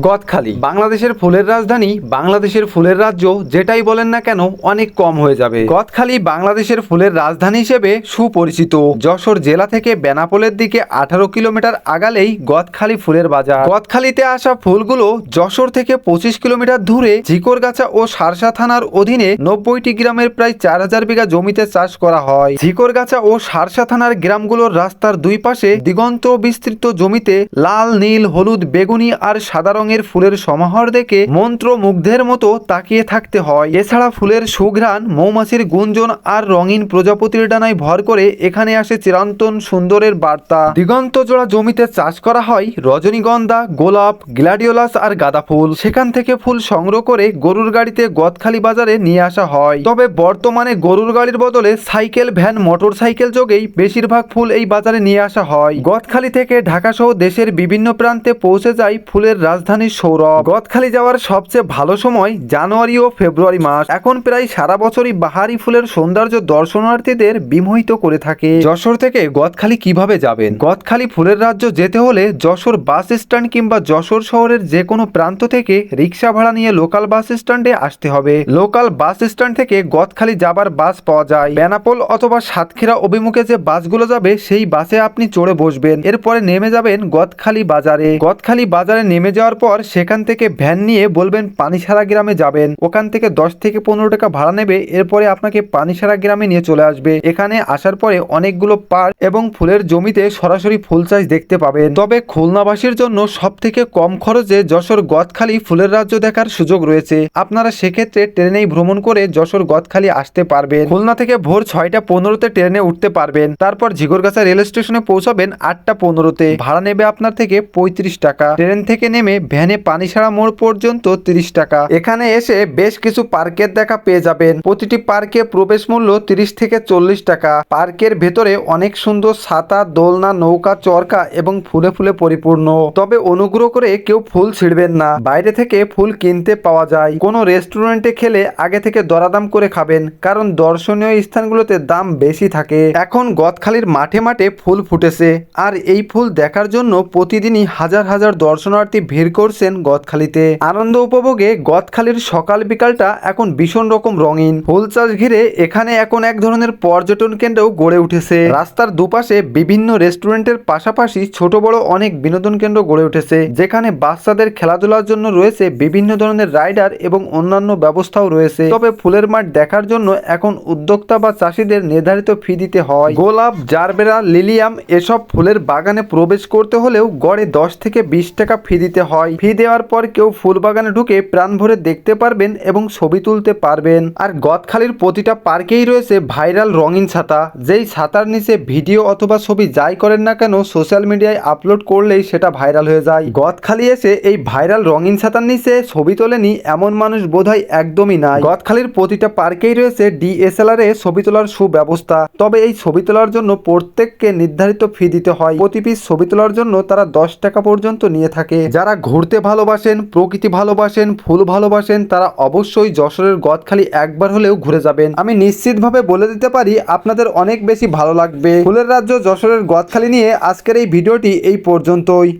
গদখালি বাংলাদেশের ফুলের রাজধানী, বাংলাদেশের ফুলের রাজ্য, যেটাই বলেন না কেন অনেক কম হয়ে যাবে। গদখালি বাংলাদেশের ফুলের রাজধানী হিসেবে সুপরিচিত। যশোর জেলা থেকে বেনাপোলের দিকে 18 কিলোমিটার আগালেই গদখালি ফুলের বাজার। গদখালিতে আসা ফুলগুলো যশোর থেকে 25 কিলোমিটার দূরে ঝিকরগাছা ও সারসা থানার অধীনে 90টি গ্রামের প্রায় 4000 বিঘা জমিতে চাষ করা হয়। ঝিকরগাছা ও সারসা থানার গ্রামগুলোর রাস্তার দুই পাশে দিগন্ত বিস্তৃত জমিতে লাল, নীল, হলুদ, বেগুনি আর সাদা রঙের ফুলের সমাহার দেখে মন্ত্রমুগ্ধের মতো তাকিয়ে থাকতে হয়। এছাড়া ফুলের সুঘ্রাণ, মৌমাছির গুঞ্জন আর রঙিন প্রজাপতির ডানায় ভর করে এখানে আসে চিরন্তন সুন্দরের বার্তা। দিগন্ত জোড়া জমিতে চাষ করা হয় রজনীগন্ধা, গোলাপ, গ্ল্যাডিওলাস আর গাঁদা ফুল। সেখান থেকে ফুল সংগ্রহ করে গরুর গাড়িতে গদখালি বাজারে নিয়ে আসা হয়। তবে বর্তমানে গরুর গাড়ির বদলে সাইকেল, ভ্যান, মোটর সাইকেল যোগেই বেশিরভাগ ফুল এই বাজারে নিয়ে আসা হয়। গদখালি থেকে ঢাকা সহ দেশের বিভিন্ন প্রান্তে পৌঁছে যায় ফুলের রাজধানী সৌরভ। গদখালি যাওয়ার সবচেয়ে ভালো সময় জানুয়ারি ও ফেব্রুয়ারি মাস। এখন প্রায় সারা বছরই বাহারি ফুলের সৌন্দর্য দর্শনার্থীদের বিমোহিত করে থাকে। যশোর থেকে গদখালি কিভাবে যাবেন? গদখালি ফুলের রাজ্য যেতে হলে যশোর বাস স্ট্যান্ড কিংবা যশোর শহরের যে কোনো প্রান্ত থেকে রিক্সা ভাড়া নিয়ে লোকাল বাস স্ট্যান্ডে আসতে হবে। লোকাল বাস স্ট্যান্ড থেকে গদখালি যাবার বাস পাওয়া যায়। বেনাপোল অথবা সাতক্ষীরা অভিমুখে যে বাসগুলো যাবে সেই বাসে আপনি চড়ে বসবেন। এরপরে নেমে যাবেন গদখালি বাজারে। গদখালি বাজারে নেমে যাওয়ার পর সেখান থেকে ভ্যান নিয়ে বলবেন পানিসারা গ্রামে যাবেন। ওখান থেকে 10 থেকে 15 টাকা ভাড়া নেবে। এরপরে আপনাকে পানিসারা গ্রামে নিয়ে চলে আসবে। এখানে আসার পরে অনেকগুলো পার্ক এবং ফুলের জমিতে সরাসরি ফুল চাষ দেখতে পাবেন। তবে খুলনাবাসীর জন্য সব থেকে কম খরচে যশোর গদখালি ফুলের রাজ্য দেখার সুযোগ রয়েছে। আপনারা সেক্ষেত্রে ট্রেনেই ভ্রমণ করে যশোর গদখালি আসতে পারবেন। খুলনা থেকে ভোর 6টা 15-তে ট্রেনে উঠতে পারবেন। তারপর ঝিকরগাছা রেল স্টেশনে পৌঁছাবেন 8টা 15-তে। ভাড়া নেবে আপনার থেকে 35 টাকা। ট্রেন থেকে নেমে ভ্যানে পানিসারা মোড় পর্যন্ত 30 টাকা। এখানে এসে বেশ কিছু পার্কের দেখা পেয়ে যাবেন। প্রতিটি পার্কে প্রবেশ মূল্য 30 থেকে 40 টাকা। পার্কের ভেতরে অনেক সুন্দর ছাতা, দোলনা, নৌকা, চরকা এবং ফুলে ফুলে পরিপূর্ণ। তবে অনুগ্রহ করে কেউ ফুল ছিঁড়বেন না। বাইরে থেকে ফুল কিনতে পাওয়া যায়। কোনো রেস্টুরেন্টে খেলে আগে থেকে দরাদাম করে খাবেন, কারণ দর্শনীয় স্থানগুলোতে দাম বেশি থাকে। এখন গদখালির মাঠে মাঠে ফুল ফুটেছে, আর এই ফুল দেখার জন্য প্রতিদিনই হাজার হাজার দর্শনার্থী ভিড় করছেন গদখালিতে। আনন্দ উপভোগে গদখালির সকাল বিকালটা এখন ভীষণ রকম রঙিন। ফুল চাষ ঘিরে এখানে এখন এক ধরনের পর্যটন কেন্দ্রও গড়ে উঠেছে। রাস্তার দুপাশে বিভিন্ন রেস্টুরেন্টের পাশাপাশি ছোট বড় অনেক বিনোদন কেন্দ্র গড়ে উঠেছে, যেখানে বাচ্চাদের খেলাধুলার জন্য রয়েছে বিভিন্ন ধরনের রাইডার এবং অন্যান্য ব্যবস্থাও রয়েছে। তবে ফুলের মাঠ দেখার জন্য এখন উদ্যোক্তা বা চাষিদের নির্ধারিত ফি দিতে হয়। গোলাপ, জারবেরা, লিলিয়াম এসব ফুলের বাগানে প্রবেশ করতে হলেও গড়ে 10 থেকে 20 টাকা ফি দিতে হয়। ফি দেওয়ার পর কেউ ফুল বাগানে ঢুকে প্রাণ ভরে দেখতে পারবেন এবং ছবি তুলতে পারবেন। আর গদখালির প্রতিটা পার্কেই রয়েছে ভাইরাল রঙিন ছাতা, যেই ছাতার নিচে ভিডিও অথবা ছবি যাই করেন না কেন সোশ্যাল মিডিয়ায় আপলোড করলেই সেটা ভাইরাল হয়ে যায়। গদখালি এসে এই ভাইরাল রঙিন ছাতার নিচে ছবি তোলেনি এমন মানুষ বোধহয় একদমই নাই। গদখালির প্রতিটা পার্কেই রয়েছে DSLR এ ছবি তোলার সুব্যবস্থা। তবে এই ছবি তোলার জন্য প্রত্যেককে নির্ধারিত ফি দিতে হয়। প্রতি পিস ছবি তোলার জন্য তারা 10 টাকা পর্যন্ত নিয়ে থাকে। যারা ঘুরতে ভালোবাসেন, প্রকৃতি ভালোবাসেন, ফুল ভালোবাসেন, তারা অবশ্যই যশোরের গদখালি একবার হলেও ঘুরে যাবেন। আমি নিশ্চিতভাবে বলে দিতে পারি আপনাদের অনেক বেশি ভালো লাগবে। ফুলের রাজ্য যশোরের গদখালি নিয়ে আজকের এই ভিডিওটি এই পর্যন্তই।